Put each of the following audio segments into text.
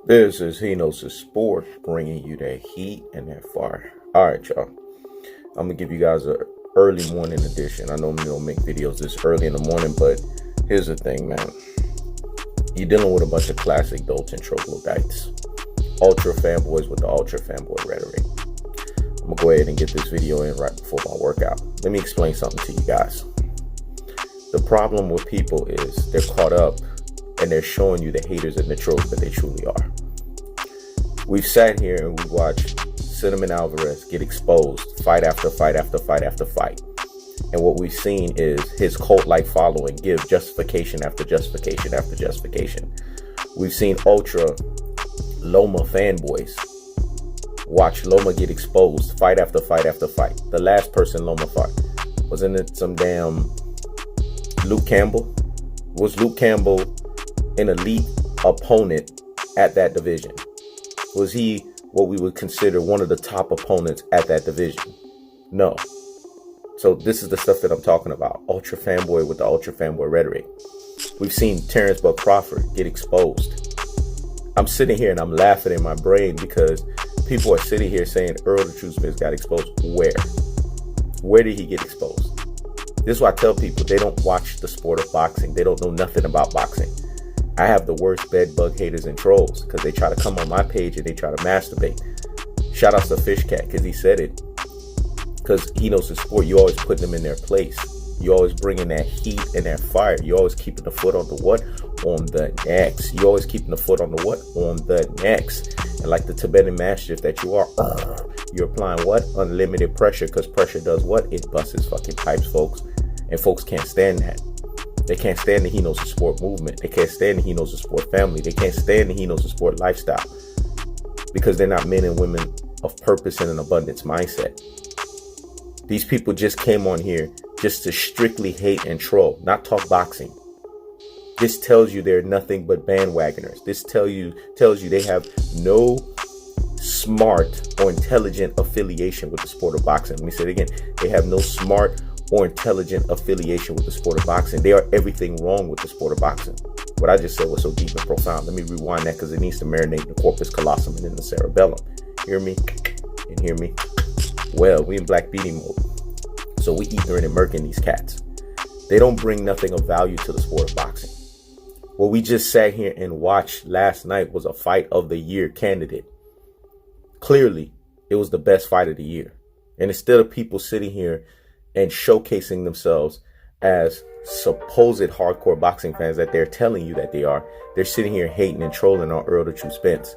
This is He Knows His Sport, bringing you that heat and that fire. All right, y'all. I'm going to give you guys an early morning edition. I normally don't make videos this early in the morning, but here's the thing, man. You're dealing with a bunch of classic dolts and troglodytes. Ultra fanboys with the ultra fanboy rhetoric. I'm going to go ahead and get this video in right before my workout. Let me explain something to you guys. The problem with people is they're caught up and they're showing you the haters and the trolls that they truly are. We've sat here and we watched Cinnamon Alvarez get exposed fight after fight after fight after fight. And what we've seen is his cult-like following give justification after justification after justification. We've seen ultra Loma fanboys watch Loma get exposed fight after fight after fight. The last person Loma fought, wasn't it some damn Luke Campbell? Was Luke Campbell an elite opponent at that division? Was he what we would consider one of the top opponents at that division? No. So this is the stuff that I'm talking about. Ultra fanboy with the ultra fanboy rhetoric. We've seen Terrence Buck Crawford get exposed. I'm sitting here and I'm laughing in my brain because people are sitting here saying Errol the Truth Spence got exposed. Where? Where did he get exposed? This is why I tell people they don't watch the sport of boxing. They don't know nothing about boxing. I have the worst bed bug haters and trolls because they try to come on my page and they try to masturbate. Shout out to Fish Cat because he said it. Because he knows the sport, you always put them in their place. You always bringing that heat and that fire. You always keeping the foot on the what? On the next. You always keeping the foot on the what? On the next. And like the Tibetan Mastiff that you are, you're applying what? Unlimited pressure, because pressure does what? It busts fucking pipes, folks. And folks can't stand that. They can't stand the He Knows the Sport movement. They can't stand the He Knows the Sport family. They can't stand the He Knows the Sport lifestyle. Because they're not men and women of purpose and an abundance mindset. These people just came on here just to strictly hate and troll, not talk boxing. This tells you they're nothing but bandwagoners. This tells you they have no smart or intelligent affiliation with the sport of boxing. Let me say it again. They have no smart or intelligent affiliation with the sport of boxing. They are everything wrong with the sport of boxing. What I just said was so deep and profound. Let me rewind that because it needs to marinate in the corpus callosum and in the cerebellum. Hear me? And hear me? Well, we in black beating mode. So we ignorant and murking these cats. They don't bring nothing of value to the sport of boxing. What we just sat here and watched last night was a fight of the year candidate. Clearly, it was the best fight of the year. And instead of people sitting here and showcasing themselves as supposed hardcore boxing fans that they're telling you that they are, they're sitting here hating and trolling on Errol the Truth Spence.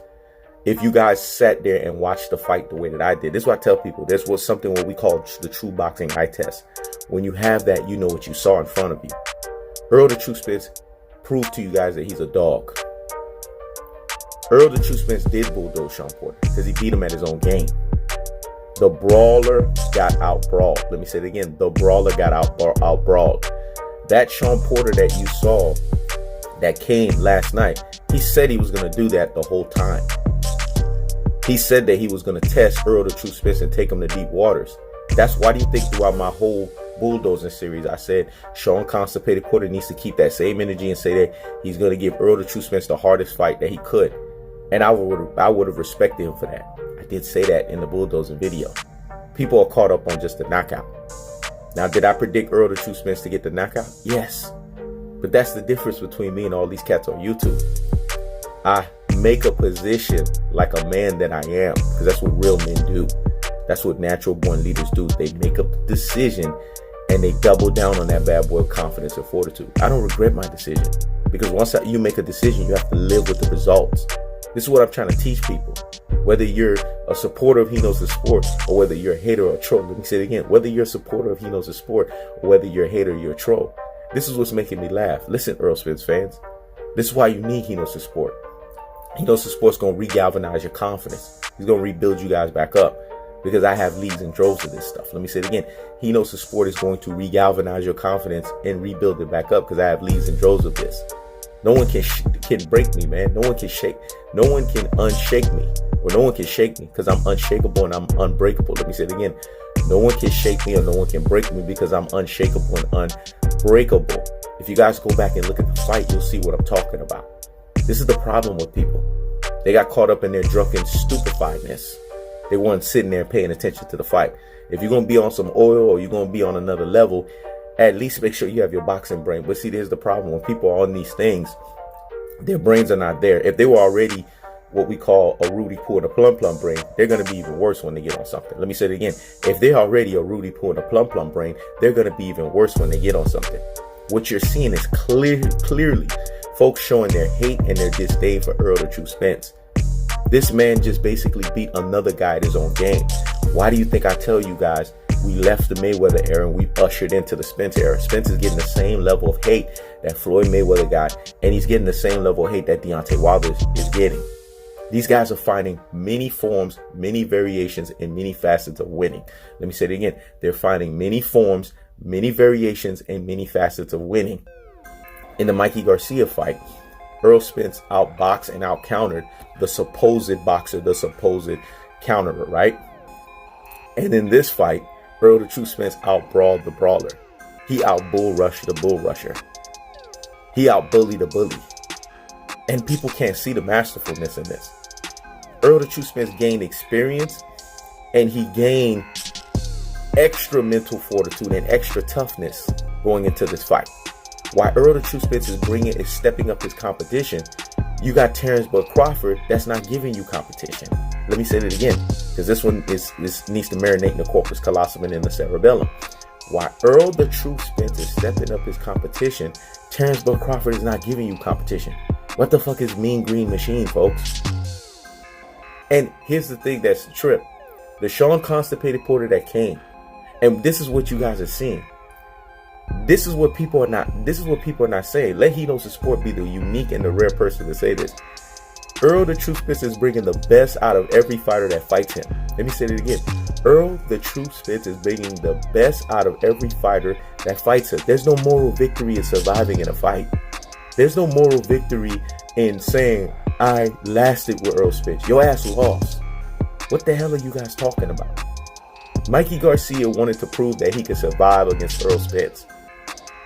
If you guys sat there and watched the fight the way that I did, this is what I tell people. This was something what we call the true boxing eye test. When you have that, you know what you saw in front of you. Errol the Truth Spence proved to you guys that he's a dog. Errol the Truth Spence did bulldoze Shawn Porter because he beat him at his own game. The brawler got outbrawled. Let me say it again. The brawler got outbrawled. That Shawn Porter that you saw that came last night, he said he was going to do that the whole time. He said that he was going to test Errol the Truth Spence and take him to deep waters. That's why do you think throughout my whole bulldozing series, I said Shawn Constipated Porter needs to keep that same energy and say that he's going to give Errol the Truth Spence the hardest fight that he could. And I would have respected him for that. I did say that in the bulldozing video. People are caught up on just the knockout. Now, did I predict Errol the Truth Spence to get the knockout? Yes. But that's the difference between me and all these cats on YouTube. I make a position like a man that I am, because that's what real men do. That's what natural born leaders do. They make a decision and they double down on that bad boy of confidence and fortitude. I don't regret my decision, because once you make a decision, you have to live with the results. This is what I'm trying to teach people. Whether you're a supporter of He Knows the Sport or whether you're a hater or a troll. Let me say it again. Whether you're a supporter of He Knows the Sport or whether you're a hater or you're a troll. This is what's making me laugh. Listen, Errol Spence fans. This is why you need He Knows the Sport. He Knows the Sport's going to re-galvanize your confidence. He's going to rebuild you guys back up, because I have leads and droves of this stuff. Let me say it again. He Knows the Sport is going to re-galvanize your confidence and rebuild it back up, because I have leads and droves of this. No one can break me, man. No one can shake. No one can unshake me. Or no one can shake me, because I'm unshakable and I'm unbreakable. Let me say it again. No one can shake me or no one can break me, because I'm unshakable and unbreakable. If you guys go back and look at the fight, you'll see what I'm talking about. This is the problem with people. They got caught up in their drunken stupefiedness. They weren't sitting there paying attention to the fight. If you're going to be on some oil or you're going to be on another level, at least make sure you have your boxing brain. But see, there's the problem. When people are on these things, their brains are not there. If they were already what we call a Rudy Poo and a Plum Plum brain, they're going to be even worse when they get on something. Let me say it again. If they're already a Rudy Poo and a Plum Plum brain, they're going to be even worse when they get on something. What you're seeing is clearly folks showing their hate and their disdain for Errol the True Spence. This man just basically beat another guy at his own game. Why do you think I tell you guys we left the Mayweather era and we ushered into the Spence era? Spence is getting the same level of hate that Floyd Mayweather got, and he's getting the same level of hate that Deontay Wilder is getting. These guys are finding many forms, many variations, and many facets of winning. Let me say it again. They're finding many forms, many variations, and many facets of winning. In the Mikey Garcia fight, Errol Spence outboxed and outcountered the supposed boxer, the supposed counterer, right? And in this fight, Errol the True Spence outbrawled the brawler. He out-bull rushed the bull rusher. He out-bullied the bully. And people can't see the masterfulness in this. Errol the True Spence gained experience, and he gained extra mental fortitude and extra toughness going into this fight. While Errol the True Spence is stepping up his competition, you got Terrence Bud Crawford that's not giving you competition. Let me say it again, because this one needs to marinate in the corpus callosum and in the cerebellum. While Errol the True Spence is stepping up his competition, Terrence Bud Crawford is not giving you competition. What the fuck is Mean Green Machine, folks? And here's the thing that's the trip. The Shawn Constipated Porter that came, and this is what you guys are seeing. This is what people are not saying. Let He Knows the Sport be the unique and the rare person to say this. Errol the True Spence is bringing the best out of every fighter that fights him. Let me say it again. Errol the True Spence is bringing the best out of every fighter that fights him. There's no moral victory in surviving in a fight. There's no moral victory in saying, I lasted with Errol Spence. Your ass lost. What the hell are you guys talking about? Mikey Garcia wanted to prove that he could survive against Errol Spence.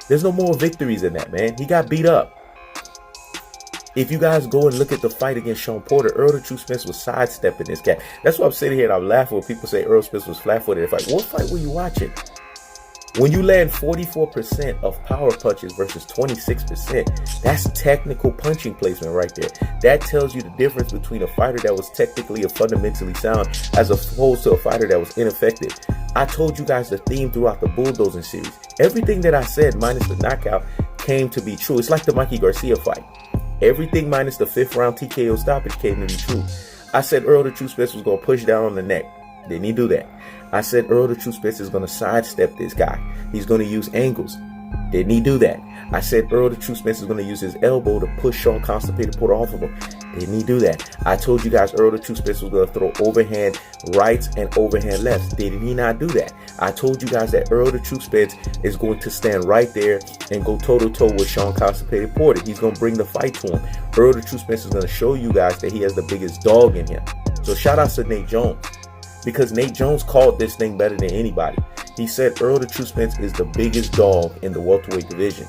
There's no more victories in that, man. He got beat up. If you guys go and look at the fight against Shawn Porter, Errol the True Spence was sidestepping this guy. That's why I'm sitting here and I'm laughing when people say Errol Spence was flat-footed. Like, what fight were you watching? When you land 44% of power punches versus 26%, that's technical punching placement right there. That tells you the difference between a fighter that was technically or fundamentally sound as opposed to a fighter that was ineffective. I told you guys the theme throughout the Bulldozing series. Everything that I said minus the knockout came to be true. It's like the Mikey Garcia fight. Everything minus the 5th round TKO stoppage came to be true. I said Errol the True Spence was going to push down on the neck. Didn't he do that? I said Errol the True Spence is going to sidestep this guy. He's going to use angles. Didn't he do that? I said Errol the True Spence is going to use his elbow to push Shawn Constipated Porter off of him. Didn't he do that? I told you guys Errol the True Spence was going to throw overhand rights and overhand lefts. Didn't he not do that? I told you guys that Errol the True Spence is going to stand right there and go toe-to-toe with Shawn Constipated Porter. He's going to bring the fight to him. Errol the True Spence is going to show you guys that he has the biggest dog in him. So shout out to Nate Jones, because Nate Jones called this thing better than anybody. He said Errol the True Spence is the biggest dog in the welterweight division.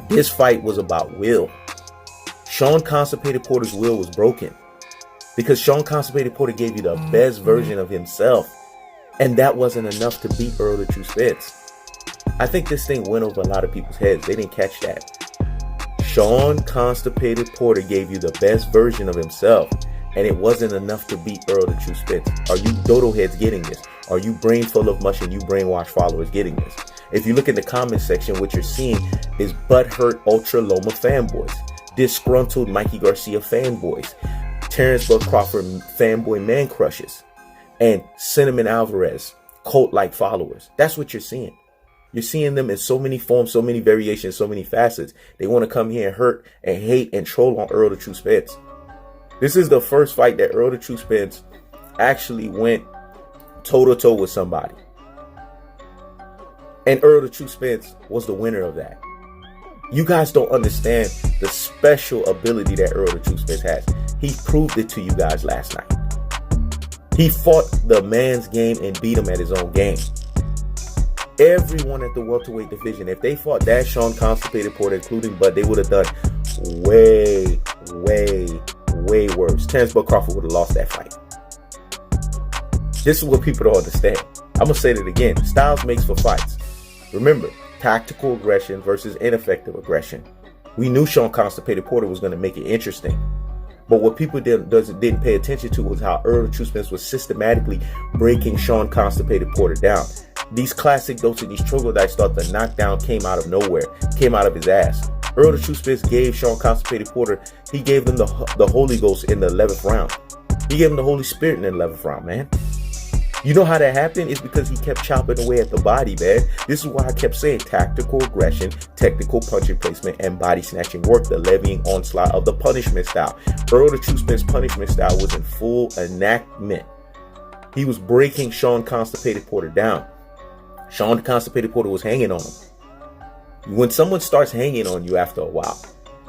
This fight was about will. Shawn Constipated Porter's will was broken because Shawn Constipated Porter gave you the best version of himself, and that wasn't enough to beat Errol the True Spence. I think this thing went over a lot of people's heads. They didn't catch that. Shawn Constipated Porter gave you the best version of himself, and it wasn't enough to beat Errol the True Spence. Are you dodo heads getting this? Are you brain full of mush and you brainwash followers getting this? If you look in the comment section, what you're seeing is butthurt Ultra Loma fanboys, disgruntled Mikey Garcia fanboys, Terrence Bud Crawford fanboy man crushes, and Cinnamon Alvarez cult-like followers. That's what you're seeing. You're seeing them in so many forms, so many variations, so many facets. They want to come here and hurt and hate and troll on Errol the True Spence. This is the first fight that Errol the True Spence actually went toe-to-toe with somebody. And Errol the True Spence was the winner of that. You guys don't understand the special ability that Errol the True Spence has. He proved it to you guys last night. He fought the man's game and beat him at his own game. Everyone at the welterweight division, if they fought that Shawn Constipated Porter, including Bud, they would have done way way worse. Terrence Bud Crawford would have lost that fight. This is what people don't understand. I'm going to say that again. Styles makes for fights. Remember, tactical aggression versus ineffective aggression. We knew Shawn Constipated Porter was going to make it interesting. But what people didn't pay attention to was how Errol True Spence was systematically breaking Shawn Constipated Porter down. These classic doses and these troglodytes thought the knockdown came out of nowhere, came out of his ass. Errol the True Spence gave Shawn Constipated Porter, he gave them the Holy Ghost in the 11th round. He gave him the Holy Spirit in the 11th round, man. You know how that happened? It's because he kept chopping away at the body, man. This is why I kept saying tactical aggression, technical punching placement, and body snatching work, the levying onslaught of the punishment style. Errol the True Spence punishment style was in full enactment. He was breaking Shawn Constipated Porter down. Shawn Constipated Porter was hanging on him. When someone starts hanging on you after a while,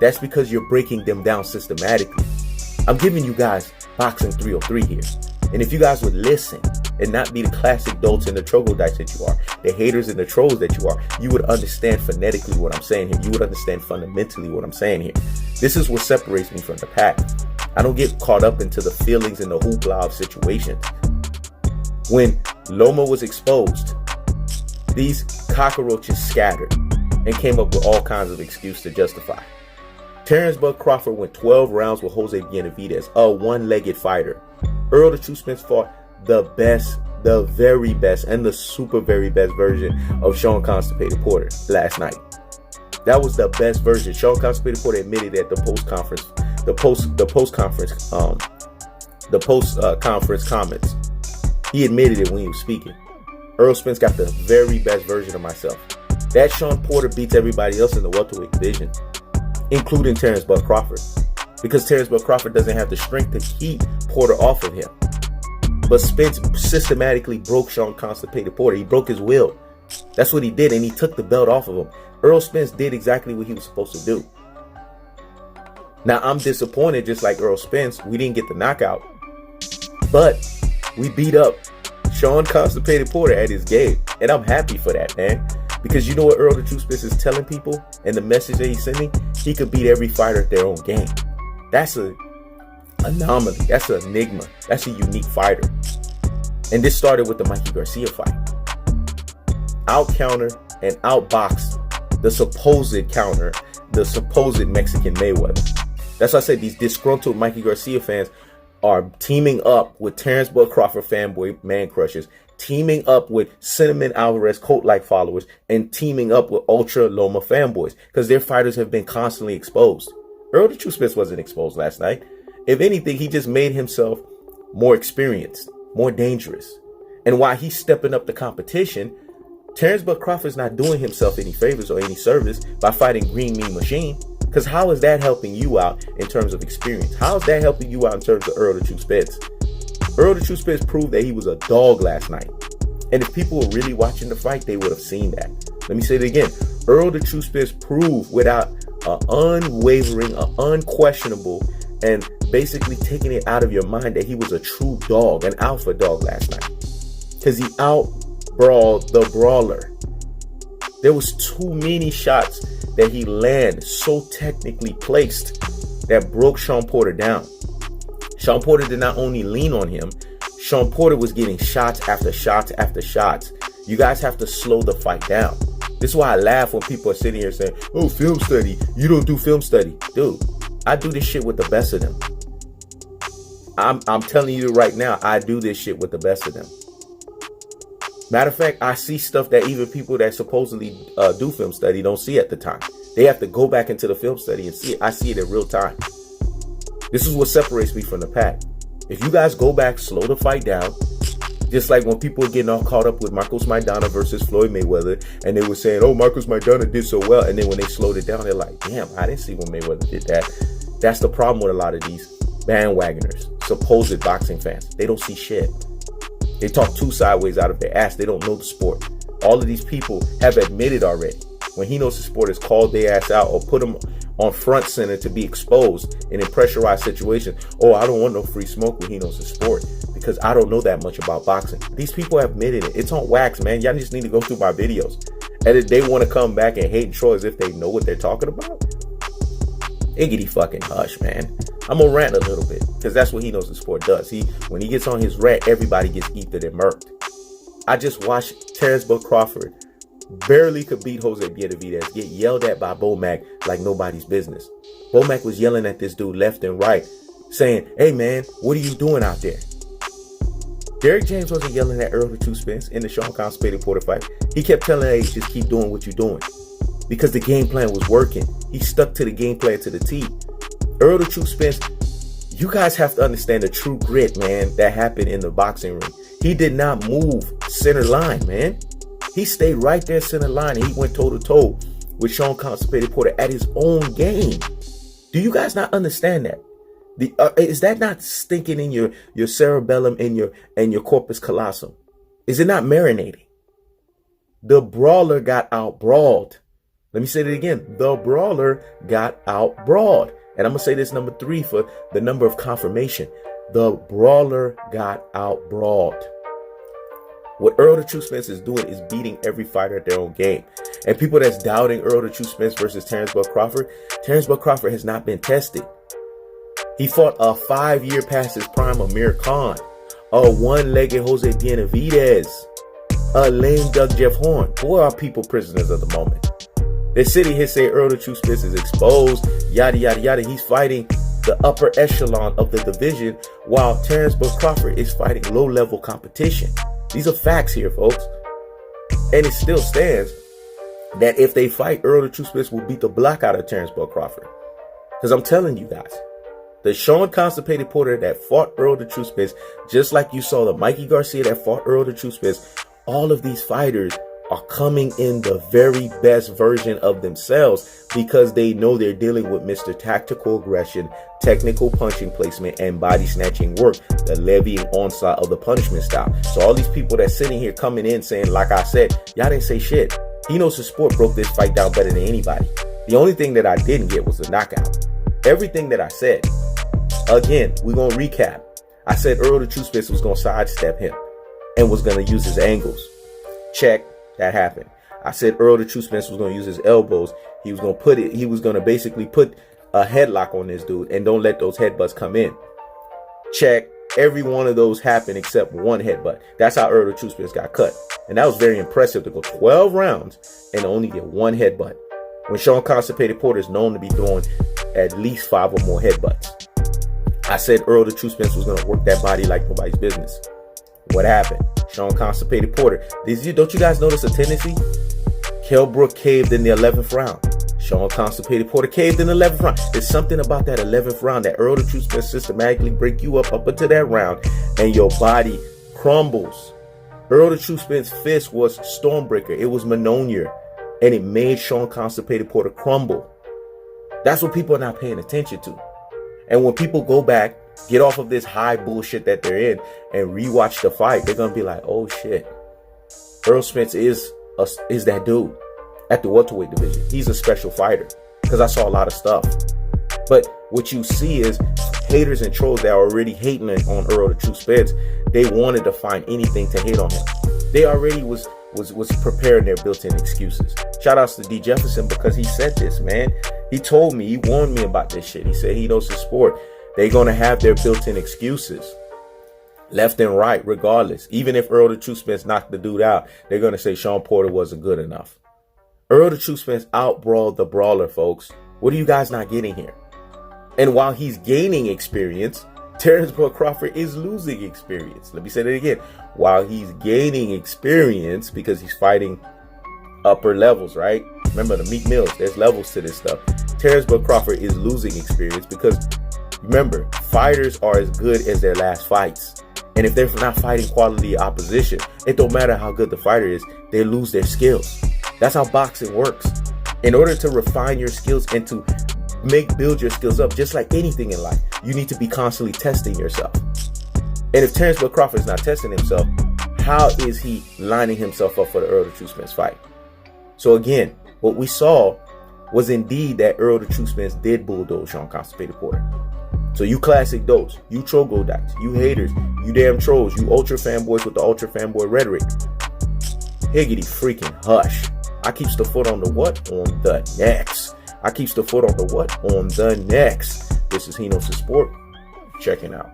that's because you're breaking them down systematically. I'm giving you guys Boxing 303 here. And if you guys would listen and not be the classic dolts and the troglodytes that you are, the haters and the trolls that you are, you would understand phonetically what I'm saying here. You would understand fundamentally what I'm saying here. This is what separates me from the pack. I don't get caught up into the feelings and the hoopla of situations. When Loma was exposed, these cockroaches scattered and came up with all kinds of excuses to justify. Terrence Bud Crawford went 12 rounds with Jose Benavidez, a one-legged fighter. Errol the True Spence fought the best, the very best, and the super very best version of Shawn Constipated Porter last night. That was the best version. Shawn Constipated Porter admitted at the post-conference comments. He admitted it when he was speaking. Errol Spence got the very best version of myself. That Shawn Porter beats everybody else in the welterweight division, including Terrence Bud Crawford, because Terrence Bud Crawford doesn't have the strength to keep Porter off of him. But Spence systematically broke Shawn Constipated Porter. He broke his will. That's what he did, and he took the belt off of him. Errol Spence did exactly what he was supposed to do. Now, I'm disappointed, just like Errol Spence, we didn't get the knockout, but we beat up Shawn Constipated Porter at his game, and I'm happy for that, man. Because you know what Errol the True Spence is telling people, and the message that he's sending? He could beat every fighter at their own game. That's an anomaly. That's an enigma. That's a unique fighter. And this started with the Mikey Garcia fight. Out-counter and out-box the supposed counter, the supposed Mexican Mayweather. That's why I said these disgruntled Mikey Garcia fans are teaming up with Terrence Bud Crawford fanboy man crushers, teaming up with Cinnamon Alvarez cult-like followers, and teaming up with Ultra Loma fanboys, because their fighters have been constantly exposed. Errol the True Spence wasn't exposed last night. If anything, he just made himself more experienced, more dangerous. And while he's stepping up the competition, Terrence Bud Crawford's not doing himself any favors or any service by fighting Green Mean Machine. Because how is that helping you out in terms of experience? How is that helping you out in terms of Errol the True Spence? Errol the True Spence proved that he was a dog last night. And if people were really watching the fight, they would have seen that. Let me say it again. Errol the True Spence proved without unwavering, unquestionable, and basically taking it out of your mind that he was a true dog, an alpha dog last night. Because he outbrawled the brawler. There was too many shots that he landed so technically placed that broke Shawn Porter down. Shawn Porter did not only lean on him, Shawn Porter was getting shots after shots after shots. You guys have to slow the fight down. This is why I laugh when people are sitting here saying, oh, film study. You don't do film study. Dude, I do this shit with the best of them. I'm telling you right now, I do this shit with the best of them. Matter of fact, I see stuff that even people that supposedly do film study don't see at the time. They have to go back into the film study and see it. I see it in real time. This is what separates me from the pack. If you guys go back, slow the fight down, just like when people were getting all caught up with Marcos Maidana versus Floyd Mayweather, and they were saying, oh, Marcos Maidana did so well, and then when they slowed it down, they're like, damn, I didn't see when Mayweather did that. That's the problem with a lot of these bandwagoners, supposed boxing fans. They don't see shit. They talk too sideways out of their ass. They don't know the sport. All of these people have admitted already. When he knows the sport has called their ass out or put them on front center to be exposed in a pressurized situation. Oh, I don't want no free smoke when he knows the sport because I don't know that much about boxing. These people have admitted it. It's on wax, man. Y'all just need to go through my videos. And if they want to come back and hate and troll as if they know what they're talking about, Higgity fucking hush, man. I'm gonna rant a little bit because that's what he knows the sport does. When he gets on his rant, everybody gets ethered and murked. I just watched Terrence Bud Crawford barely could beat Jose Benavidez, get yelled at by Bomac like nobody's business. Bomac was yelling at this dude left and right, saying, "Hey man, what are you doing out there?" Derrick James wasn't yelling at Errol the Truth Spence in the Shawn Constipated Porter fight. He kept telling Hey, just keep doing what you're doing. Because the game plan was working. He stuck to the game plan to the T. Errol the Truth Spence, you guys have to understand the true grit, man, that happened in the boxing ring. He did not move center line, man. He stayed right there center line and he went toe to toe with Shawn Constipated Porter at his own game. Do you guys not understand that? Is that not stinking in your cerebellum and your corpus callosum? Is it not marinating? The brawler got outbrawled. Let me say that again. The brawler got outbrawled. And I'm going to say this number 3 for the number of confirmation. The brawler got outbrawled. What Errol the Truth Spence is doing is beating every fighter at their own game. And people that's doubting Errol the Truth Spence versus Terrence Bud Crawford has not been tested. He fought a 5-year past his prime Amir Khan, a one-legged Jose Benavidez, a lame Doug Jeff Horn. Boy, are people prisoners of the moment. They're sitting here saying Errol the Truth Spence is exposed, yada, yada, yada. He's fighting the upper echelon of the division while Terrence Bud Crawford is fighting low-level competition. These are facts here, folks. And it still stands that if they fight, Errol the Truth Spence will beat the block out of Terrence Bud Crawford. Because I'm telling you guys, the Shawn Constipated Porter that fought Errol the Truth Spence, just like you saw the Mikey Garcia that fought Errol the Truth Spence, all of these fighters are coming in the very best version of themselves because they know they're dealing with Mr. Tactical Aggression, technical punching placement, and body snatching work, the levying onslaught of the punishment style. So all these people that's sitting here coming in saying, like I said, y'all didn't say shit. He knows the sport broke this fight down better than anybody. The only thing that I didn't get was the knockout. Everything that I said, again, we're going to recap. I said Errol the Truth Spence was going to sidestep him and was going to use his angles. Check. That happened. I said Errol the Truth Spence was going to use his elbows. He was going to basically put a headlock on this dude and don't let those headbutts come in. Check. Every one of those happened except one headbutt. That's how Errol the Truth Spence got cut. And that was very impressive to go 12 rounds and only get one headbutt. When Shawn Constipated Porter is known to be throwing at least 5 or more headbutts. I said Errol the Truth Spence was going to work that body like nobody's business. What happened? Shawn Constipated Porter. Don't you guys notice a tendency? Kell Brook caved in the 11th round. Shawn Constipated Porter caved in the 11th round. There's something about that 11th round that Errol the Truth Spence systematically break you up into that round and your body crumbles. Errol the Truth Spence fist was Stormbreaker. It was Mjolnir. And it made Shawn Constipated Porter crumble. That's what people are not paying attention to. And when people go back, get off of this high bullshit that they're in and rewatch the fight, they're going to be like, oh shit. Errol Spence is that dude at the welterweight division. He's a special fighter because I saw a lot of stuff. But what you see is haters and trolls that are already hating on Errol the Truth Spence. They wanted to find anything to hate on him. They already was preparing their built-in excuses. Shout outs to D. Jefferson because he said this, man. He told me, he warned me about this shit. He said he knows the sport. They're going to have their built-in excuses. Left and right, regardless. Even if Errol the Truth Spence knocked the dude out, they're going to say Shawn Porter wasn't good enough. Errol the Truth Spence outbrawled the brawler, folks. What are you guys not getting here? And while he's gaining experience, Terrence Bud Crawford is losing experience. Let me say that again. While he's gaining experience because he's fighting upper levels, right? Remember the Meek Mills, there's levels to this stuff. Terrence Bud Crawford is losing experience because remember, fighters are as good as their last fights. And if they're not fighting quality opposition, it don't matter how good the fighter is, they lose their skills. That's how boxing works. In order to refine your skills and to build your skills up, just like anything in life, you need to be constantly testing yourself. And if Terrence Bud Crawford is not testing himself, how is he lining himself up for the Errol the Truth Spence fight? So again, what we saw was indeed that Errol the Truth Spence did bulldoze Shawn Constipated Porter. So you classic dotes, you troglodytes, you haters, you damn trolls, you ultra fanboys with the ultra fanboy rhetoric. Higgity freaking hush. I keeps the foot on the what? On the necks. I keeps the foot on the what? On the next. This is Hinos the Sport. Checking out.